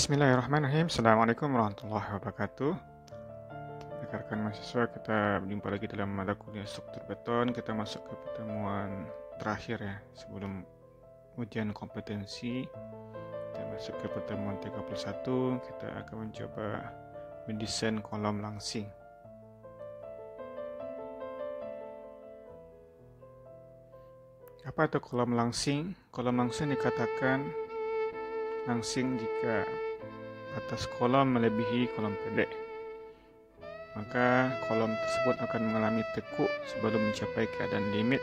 Bismillahirrahmanirrahim. Assalamualaikum warahmatullahi wabarakatuh. Rekan-rekan mahasiswa, kita berjumpa lagi dalam mata kuliah struktur beton. Kita masuk ke pertemuan terakhir ya, sebelum ujian kompetensi. Kita masuk ke pertemuan 31. Kita akan mencoba mendesain kolom langsing. Apa itu kolom langsing? Kolom langsing dikatakan langsing jika batas kolom melebihi kolom pendek. Maka kolom tersebut akan mengalami tekuk sebelum mencapai keadaan limit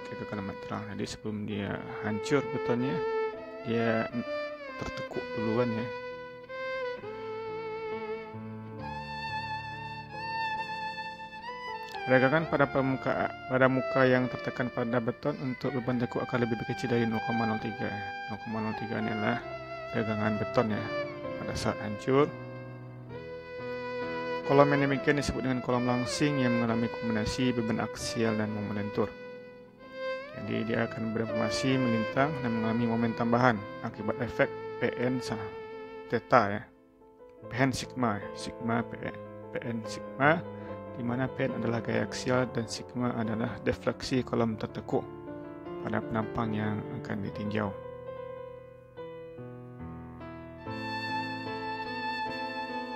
kekekalan material. Jadi sebelum dia hancur betonnya, dia tertekuk duluan ya. Rekan pada muka yang tertekan pada beton untuk beban tekuk akan lebih kecil dari 0,03. 0,03 ini adalah regangan beton ya pada saat hancur. Kolom yang demikian disebut dengan kolom langsing yang mengalami kombinasi beban aksial dan momen lentur. Jadi dia akan bereformasi melintang dan mengalami momen tambahan akibat efek Pn theta ya. Pn sigma Pn sigma, di mana Pn adalah gaya aksial dan sigma adalah defleksi kolom tertekuk pada penampang yang akan ditinjau.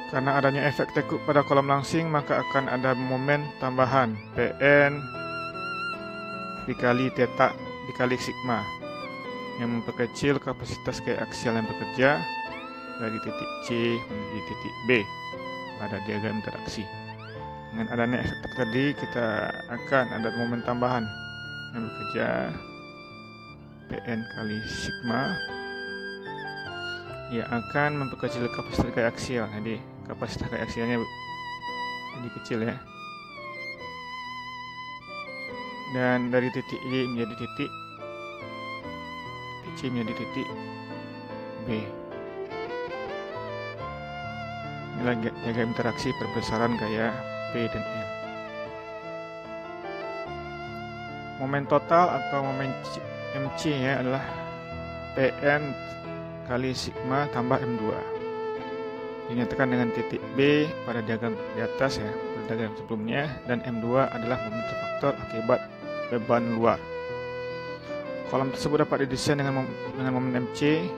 Karena adanya efek tekuk pada kolom langsing, maka akan ada momen tambahan Pn dikali theta dikali sigma yang memperkecil kapasitas gaya aksial yang bekerja dari titik C menuju titik B pada diagram interaksi. Dengan adanya efek tadi, kita akan ada momen tambahan yang bekerja Pn kali sigma yang akan memperkecil kapasitas gaya aksial. Jadi kapasitas gaya aksialnya jadi kecil ya. Dan dari titik Y menjadi titik C menjadi titik B. Inilah diagram interaksi perbesaran gaya P dan M. Momen total atau momen MC ya adalah Pn kali sigma tambah M2. Dinyatakan dengan titik B pada diagram di atas ya, pada diagram sebelumnya, dan M2 adalah momen faktor akibat beban luar. Kolom tersebut dapat didesain dengan momen MC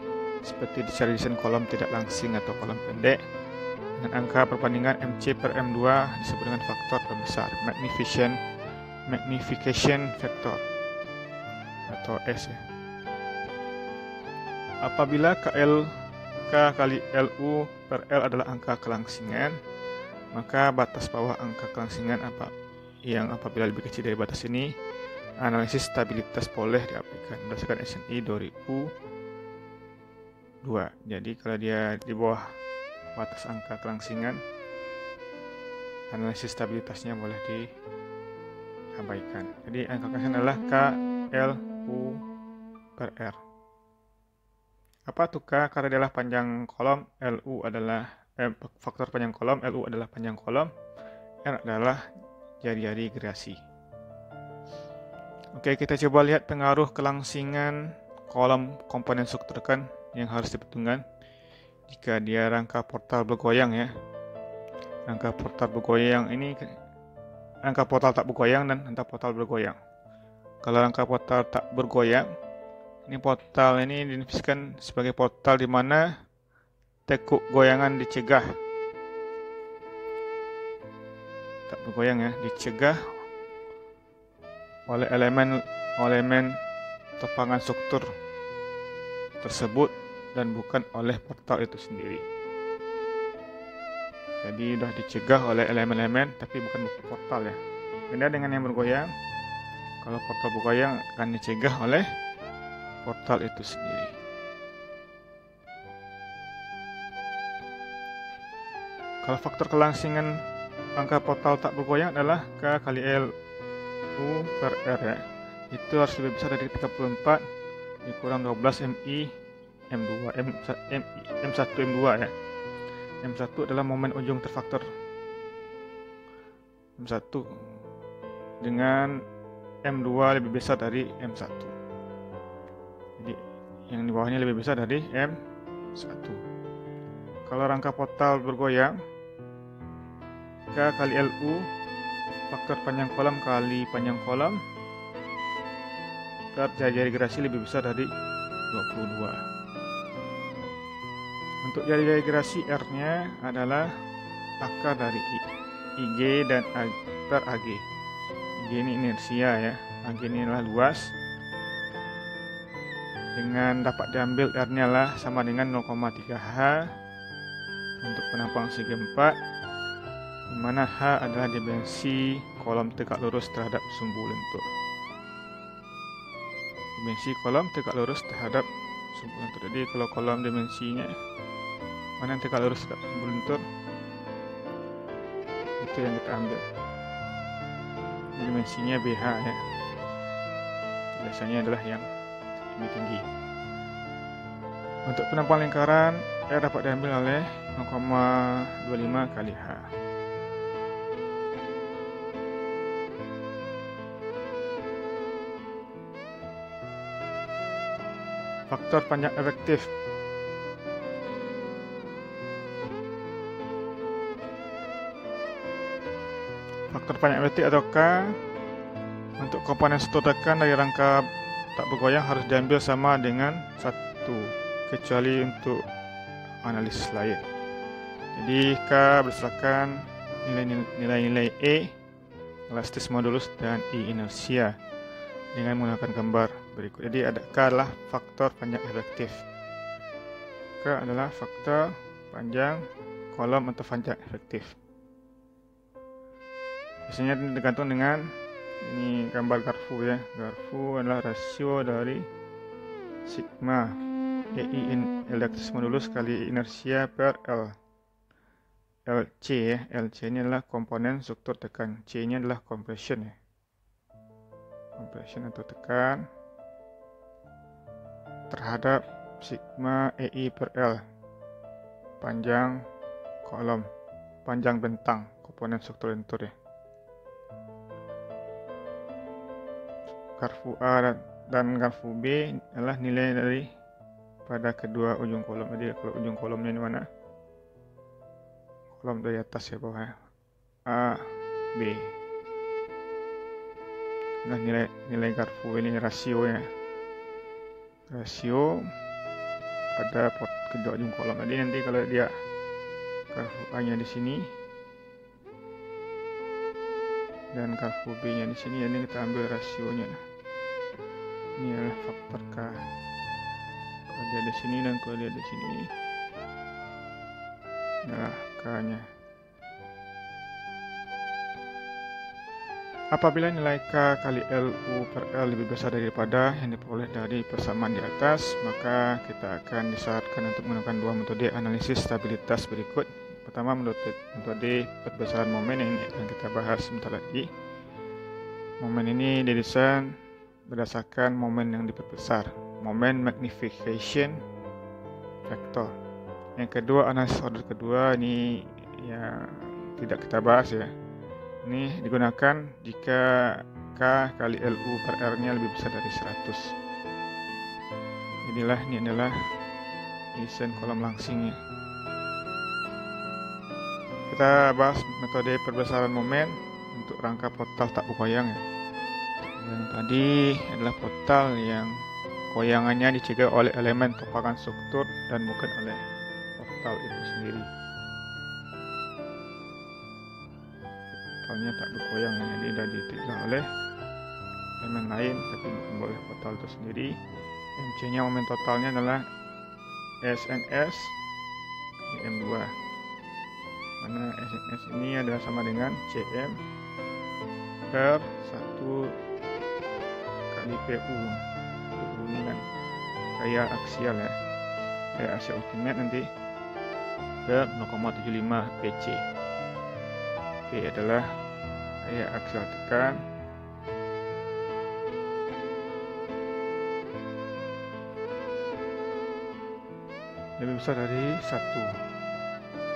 seperti cara desain kolom tidak langsing atau kolom pendek. Dengan angka perbandingan MC per M2 disebut dengan faktor pembesar, magnification factor atau S ya. Apabila K kali LU per L adalah angka kelangsingan, maka batas bawah angka kelangsingan apabila lebih kecil dari batas ini, analisis stabilitas boleh diaplikasikan berdasarkan SNI 2002. Jadi kalau dia di bawah batas angka kelangsingan, analisis stabilitasnya boleh diabaikan. Jadi angka kelangsingan adalah KLU per R. Apa itu K? Karena adalah panjang kolom, LU adalah faktor panjang kolom, LU adalah panjang kolom, R adalah jari-jari gerasi. Oke, kita coba lihat pengaruh kelangsingan kolom komponen struktur kan yang harus diperhitungkan jika dia rangka portal bergoyang ya. Rangka portal bergoyang ini rangka portal tak bergoyang dan rangka portal bergoyang. Kalau rangka portal tak bergoyang, ini portal ini didefinisikan sebagai portal di mana tekuk goyangan dicegah. Tak bergoyang ya, dicegah oleh elemen topangan struktur tersebut dan bukan oleh portal itu sendiri. Jadi sudah dicegah oleh elemen-elemen tapi bukan portal ya. Beda dengan yang bergoyang. Kalau portal bergoyang akan dicegah oleh portal itu sendiri. Kalau faktor kelangsingan angka portal tak bergoyang adalah K kali LU per R ya. Itu harus lebih besar dari 34 dikurang 12 MI M2 M1 M2 ya. M1 adalah momen ujung terfaktor M1 dengan M2 lebih besar dari M1. Jadi yang di bawahnya lebih besar dari M1. Kalau rangka portal bergoyang, K kali LU, faktor panjang kolom kali panjang kolom, jari-jari gerasi lebih besar dari 22. Untuk jari-jari gerasi R-nya adalah akar dari IG dan per AG. IG ini inersia ya, AG ini adalah luas. Dengan dapat diambil R-nya lah sama dengan 0,3H untuk penampang segi 4, di mana H adalah dimensi kolom tegak lurus terhadap sumbu lentur. Dimensi kolom tegak lurus terhadap sumbu lentur. Jadi kalau kolom dimensinya mana yang tegak lurus terhadap sumbu lentur, itu yang kita ambil. Dimensinya BH ya. Biasanya adalah yang lebih tinggi. Untuk penampang lingkaran, R dapat diambil oleh 0,25 kali H. Faktor panjang efektif. Faktor panjang efektif atau K untuk komponen struktur tekan dari rangka tak bergoyang harus diambil sama dengan 1, kecuali untuk analisis lain. Jadi K berdasarkan nilai-nilai E, elastis modulus, dan I inersia dengan menggunakan gambar berikut. Jadi ada K adalah faktor panjang efektif. K adalah faktor panjang kolom atau panjang efektif. Biasanya tergantung dengan ini gambar Garfu ya. Garfu adalah rasio dari sigma EI elastis modulus kali inersia per L. LC ya. LC ini adalah komponen struktur tekan. C ini adalah compression ya. Compression atau tekan terhadap sigma EI per L, panjang kolom, panjang bentang komponen struktur lentur ya. Garfu A dan garfu B adalah nilai dari pada kedua ujung kolom. Jadi kalau ujung kolomnya di mana? Kolom dari atas ya, bawah ya. A, B. Nah, nilai garfu ini rasionya. Rasio ada kedua ujung kolom. Jadi nanti kalau dia garfu A-nya di sini dan garfu B-nya di sini, ini kita ambil rasionya. Ini adalah faktor K. Kalau dia di sini dan kalau dia di sini, adalah K-nya. Apabila nilai K kali LU per L lebih besar daripada yang diperoleh dari persamaan di atas, maka kita akan disarankan untuk menggunakan dua metode analisis stabilitas berikut. Pertama, metode perbesaran momen yang akan kita bahas sebentar lagi. Momen ini didesain berdasarkan momen yang diperbesar, momen magnification factor. Yang kedua, analisis order kedua, ini ya tidak kita bahas ya. Ini digunakan jika K kali LU per R-nya lebih besar dari 100. Ini adalah desain kolom langsingnya. Kita bahas metode perbesaran momen untuk rangka portal tak bergoyang ya. Yang tadi adalah portal yang goyangannya dicegah oleh elemen topakan struktur dan bukan oleh portal itu sendiri. Portalnya tak bergoyang, jadi sudah dicegah oleh elemen lain tapi bukan oleh portal itu sendiri. MC-nya momen totalnya adalah SNS M2, mana SNS ini adalah sama dengan CM per 1 kali PU. PU ini kan gaya aksial ya, gaya aksial ultimate nanti per 0,75 PC. P adalah gaya aksial tekan, lebih besar dari 1.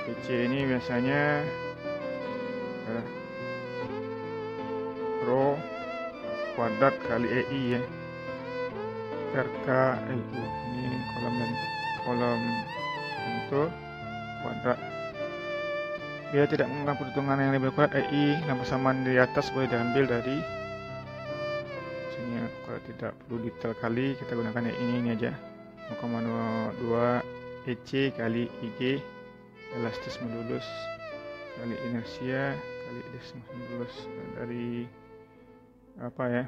PC ini biasanya rho kuadrat kali EI ya, per KLU. Ini kolom lentur kuadrat. Bila tidak menggunakan perhitungan yang lebih akurat, EI dan persamaan di atas boleh diambil dari sini. Kalau tidak perlu detail kali, kita gunakan ini aja, 0,02 EC kali IG elastis modulus kali inersia kali elastis modulus dari apa ya,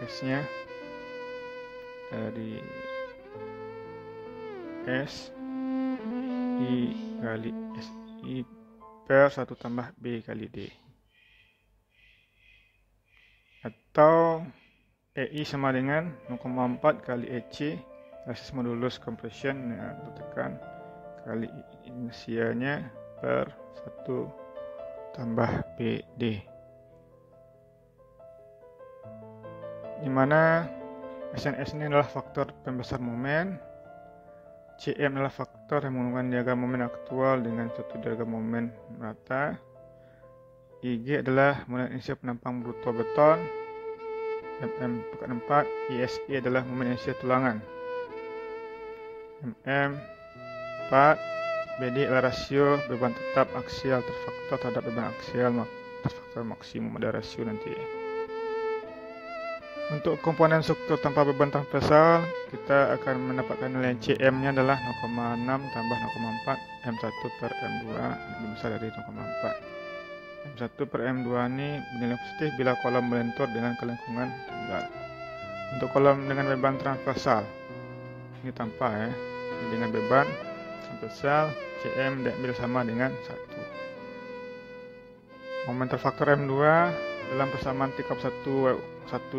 ES nya dari S I kali SI per 1 tambah B kali D, atau EI sama dengan 0,4 kali EC elastis modulus compression atau tekan kali inersianya per 1 tambah BD, dimana SNS ini adalah faktor pembesar momen, CM adalah faktor yang menghubungkan diagram momen aktual dengan suatu diagram momen rata, IG adalah momen inersia penampang bruto beton, MM pekan 4, ISI adalah momen inersia tulangan, MM 4, BD adalah rasio beban tetap aksial terfaktor terhadap beban aksial terfaktor maksimum, ada rasio nanti. Untuk komponen struktur tanpa beban transversal, kita akan mendapatkan nilai CM-nya adalah 0,6 tambah 0,4 M1 per M2, lebih besar dari 0,4. M1 per M2 ini bernilai positif bila kolom melentur dengan kelengkungan tunggal. Untuk kolom dengan beban transversal, ini tanpa ya, dengan beban transversal CM diambil sama dengan 1. Momen terfaktor M2 dalam persamaan tingkat 1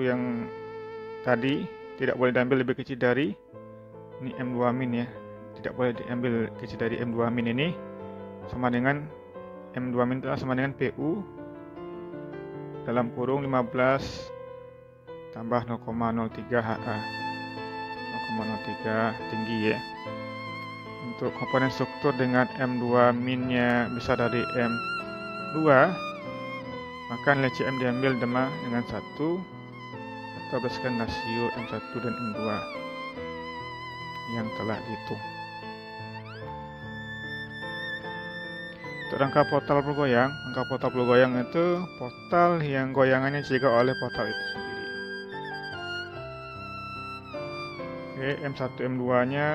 yang tadi tidak boleh diambil lebih kecil dari ini M2 min ya, tidak boleh diambil kecil dari M2 min ini, sama dengan M2 min itu sama dengan PU dalam kurung 15 tambah 0,03 HA, 0,03 tinggi ya. Untuk komponen struktur dengan M2 minnya besar dari M2, maka nilai CM diambil dengan 1 atau berdasarkan rasio M1 dan M2 yang telah dihitung. Untuk rangka portal bergoyang, rangka portal bergoyang itu portal yang goyangannya dijaga oleh portal itu sendiri. Oke, M1 M2 nya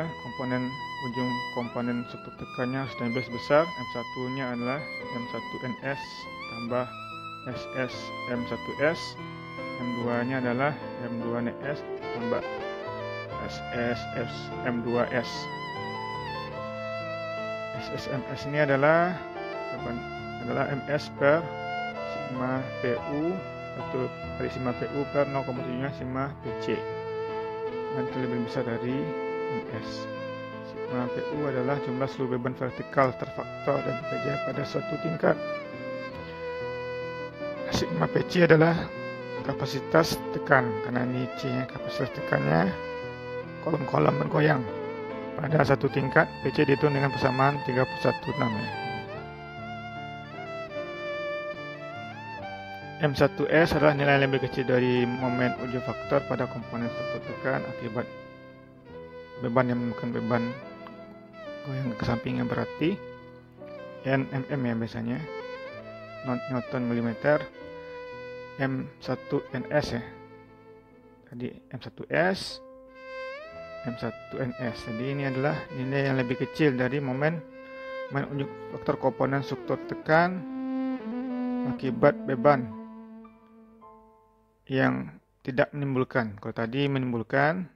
ujung komponen struktur tekannya harus diambil sebesar M1 nya adalah M1 NS tambah SS M1S, M2 nya adalah M2 NS tambah SS M2S. SSMS ini adalah MS per sigma PU atau kali sigma PU per 0,7 sigma PC, nanti lebih besar dari MS. Sigma PU adalah jumlah seluruh beban vertikal terfaktor dan bekerja pada suatu tingkat. Sigma PC adalah kapasitas tekan, karena ini C nya kapasitas tekannya kolom-kolom bergoyang pada satu tingkat. PC dihitung dengan persamaan 3/16 ya. M1S adalah nilai yang lebih kecil dari momen ujung faktor pada komponen struktur tekan akibat beban yang menimbulkan beban goyang ke samping yang berarti NMM ya biasanya, Newton milimeter. M1NS ya, tadi M1S, M1NS. Jadi ini adalah nilai yang lebih kecil dari momen ujung faktor komponen struktur tekan akibat beban yang tidak menimbulkan. Kalau tadi menimbulkan,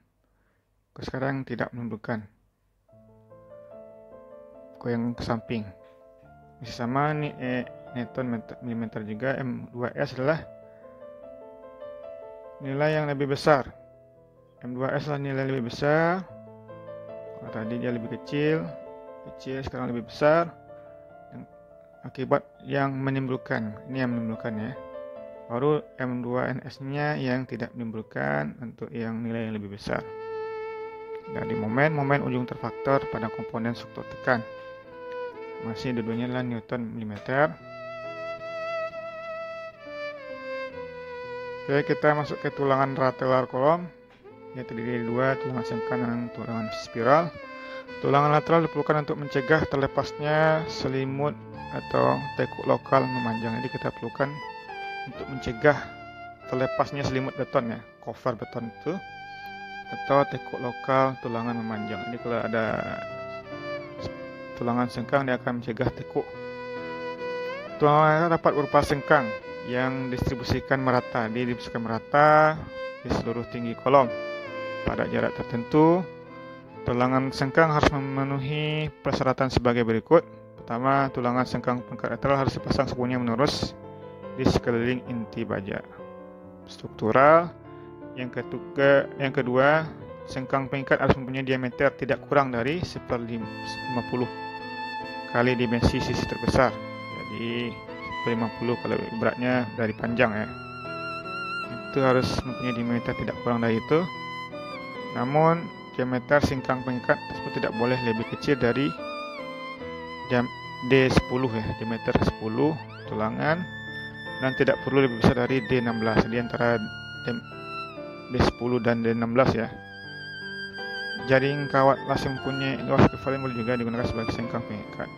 kalau sekarang tidak menimbulkan goyang ke samping. Masih sama nih Newton milimeter juga. M2S adalah nilai yang lebih besar. M2S adalah nilai lebih besar. Kalau tadi dia lebih kecil, sekarang lebih besar. Akibat yang menimbulkan, ini yang menimbulkan ya. Baru M2NS-nya yang tidak menimbulkan untuk yang nilai yang lebih besar. Dari momen ujung terfaktor pada komponen struktur tekan. Masih dua-duanya adalah Newton milimeter. Oke, kita masuk ke tulangan ratelar kolom. Ya, terdiri dari dua, tulangan sengkang dan tulangan spiral. Tulangan lateral diperlukan untuk mencegah terlepasnya selimut atau tekuk lokal memanjang. Jadi kita perlukan untuk mencegah terlepasnya selimut beton ya, cover beton itu, atau tekuk lokal tulangan memanjang. Jadi kalau ada tulangan sengkang, dia akan mencegah tekuk. Tulangan dapat berupa sengkang yang didistribusikan merata di seluruh tinggi kolom pada jarak tertentu. Tulangan sengkang harus memenuhi persyaratan sebagai berikut. Pertama, tulangan sengkang pengangkat lateral harus dipasang sepenuhnya menurus di sekeliling inti baja. Struktural. Yang kedua, sengkang pengikat harus mempunyai diameter tidak kurang dari 1/50 kali dimensi sisi terbesar. Jadi 1/50 kalau beratnya dari panjang ya. Itu harus mempunyai diameter tidak kurang dari itu. Namun diameter sengkang pengikat tersebut tidak boleh lebih kecil dari D10 ya, diameter 10 tulangan, dan tidak perlu lebih besar dari D16. Jadi antara D10 dan D16 ya. Jaring kawat las yang mempunyai luas ekivalen boleh juga digunakan sebagai sengkang pengikat.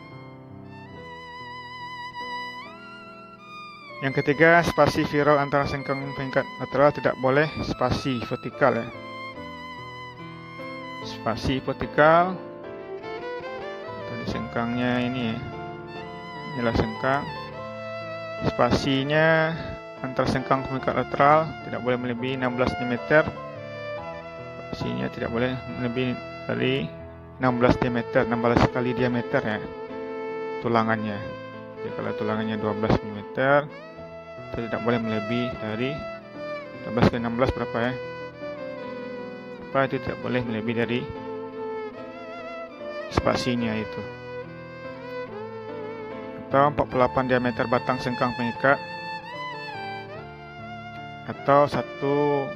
Yang ketiga, spasi viral antara sengkang pengikat lateral tidak boleh spasi vertikal ya. Spasi vertikal, tadi sengkangnya ini ya, inilah sengkang. Spasinya antara sengkang pengikat lateral tidak boleh melebihi 16 cm. Spasinya tidak boleh melebihi dari 16 diameter, 16 kali diameter ya tulangannya. Jadi kalau tulangannya 12 mm, itu tidak boleh melebihi dari 12 kali 16 berapa ya? Itu tidak boleh melebihi dari spasinya itu. Atau 48 diameter batang sengkang pengikat, atau 1,5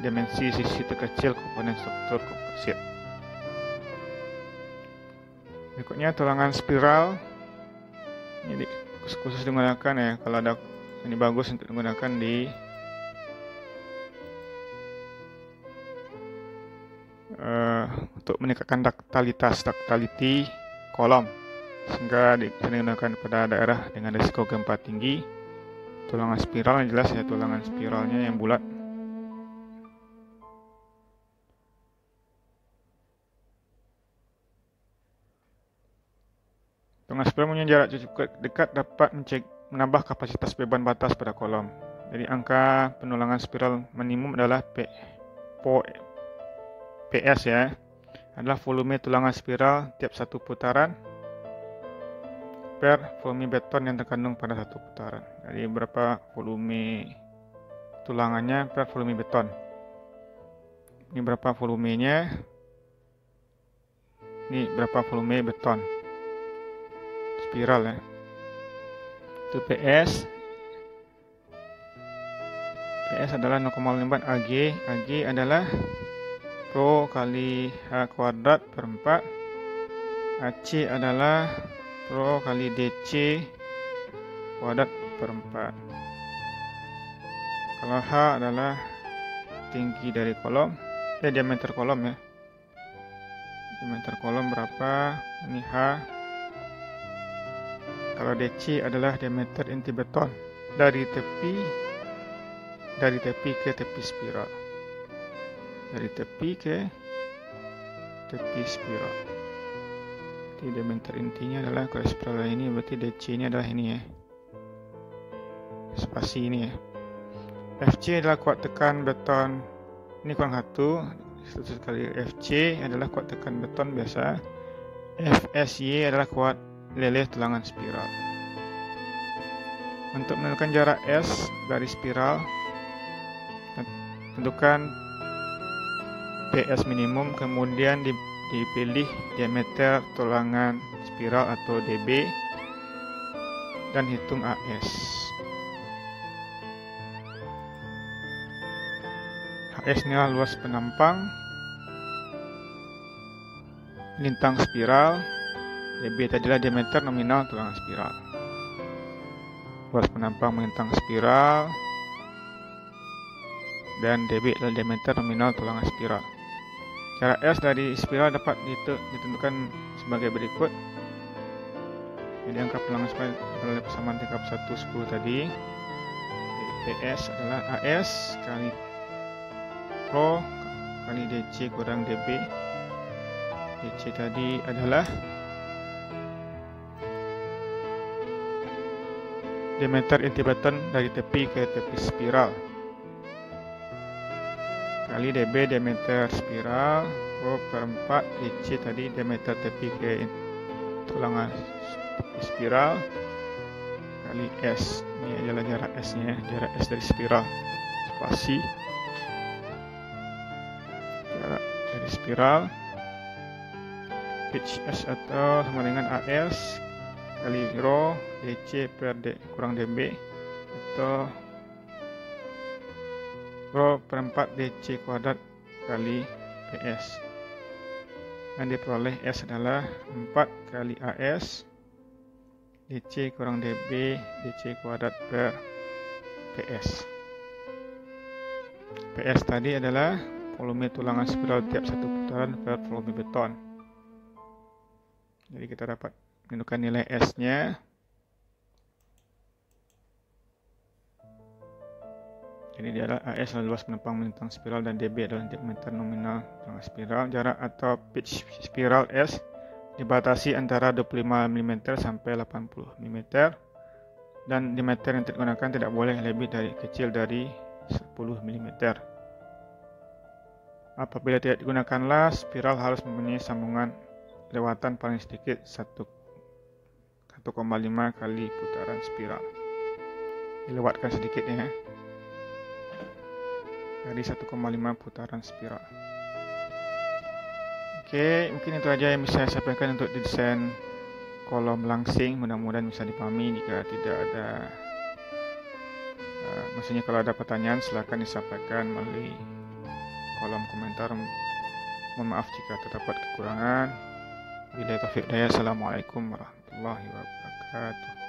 dimensi sisi terkecil komponen struktur komposit. Berikutnya tulangan spiral. Ini khusus digunakan ya, kalau ada ini bagus untuk digunakan di untuk meningkatkan ductility kolom, sehingga digunakan pada daerah dengan risiko gempa tinggi. Tulangan spiral yang jelas ya, tulangan spiralnya yang bulat. Tulangan spiral mempunyai jarak cukup dekat dapat menambah kapasitas beban batas pada kolom. Jadi angka penulangan spiral minimum adalah PS ya, adalah volume tulangan spiral tiap satu putaran per volume beton yang terkandung pada satu putaran. Jadi berapa volume tulangannya per volume beton. Ini berapa volumenya. Ini berapa volume beton spiral ya. Itu PS. PS adalah 0,4 AG. AG adalah Pro kali H kuadrat per 4. AC adalah Pro kali DC kuadrat per 4. Kalau H adalah tinggi dari kolom, diameter kolom ya. Diameter kolom berapa? Ini H. Kalau DC adalah diameter inti beton dari tepi ke tepi spiral. Dari tepi ke tepi spiral. Jadi diameter intinya adalah, kalau spiral ini berarti DC ini adalah ini ya, spasi ini ya. FC adalah kuat tekan beton, ini kurang 1 kali FC adalah kuat tekan beton biasa. FSY adalah kuat leleh tulangan spiral. Untuk menentukan jarak S dari spiral, tentukan PS minimum, kemudian dipilih diameter tulangan spiral atau DB dan hitung AS. AS ini adalah luas penampang lintang spiral. DB tadilah diameter nominal tulangan spiral. Luas penampang melintang spiral, dan DB adalah diameter nominal tulangan spiral. Jarak S dari spiral dapat ditentukan sebagai berikut. Jadi angka pulangan spiral adalah persamaan tingkat 1 10 tadi. Jadi PS adalah AS kali Rho kali DC kurang DB. DC tadi adalah diameter inti beton dari tepi ke tepi spiral kali DB diameter spiral Rho per 4 DC tadi diameter tepi ke tulangan tepi spiral kali S. Ini adalah jarak S nya, jarak S dari spiral, spasi jarak dari spiral. Pitch S atau sama dengan AS kali Rho DC per D kurang DB atau Rho per 4 DC kuadrat kali PS. Dan diperoleh S adalah 4 kali AS DC kurang DB DC kuadrat per PS. PS tadi adalah volume tulangan spiral tiap satu putaran per volume beton. Jadi kita dapat menentukan nilai S-nya. Jadi dia adalah AS adalah luas penempang melintang spiral dan DB adalah diameter nominal tulangan spiral. Jarak atau pitch spiral S dibatasi antara 25 mm sampai 80 mm dan diameter yang digunakan tidak boleh lebih kecil dari 10 mm. Apabila tidak digunakanlah, spiral harus mempunyai sambungan lewatan paling sedikit 1,5 kali putaran spiral. Dilewatkan sedikit ya. Dari 1,5 putaran spiral. Oke, mungkin itu aja yang bisa saya sampaikan untuk desain kolom langsing. Mudah-mudahan bisa dipahami. Jika tidak ada maksudnya kalau ada pertanyaan silakan disampaikan melalui kolom komentar. Mohon maaf jika terdapat kekurangan. Wabillahi taufiq wal hidayah. Assalamualaikum warahmatullahi wabarakatuh.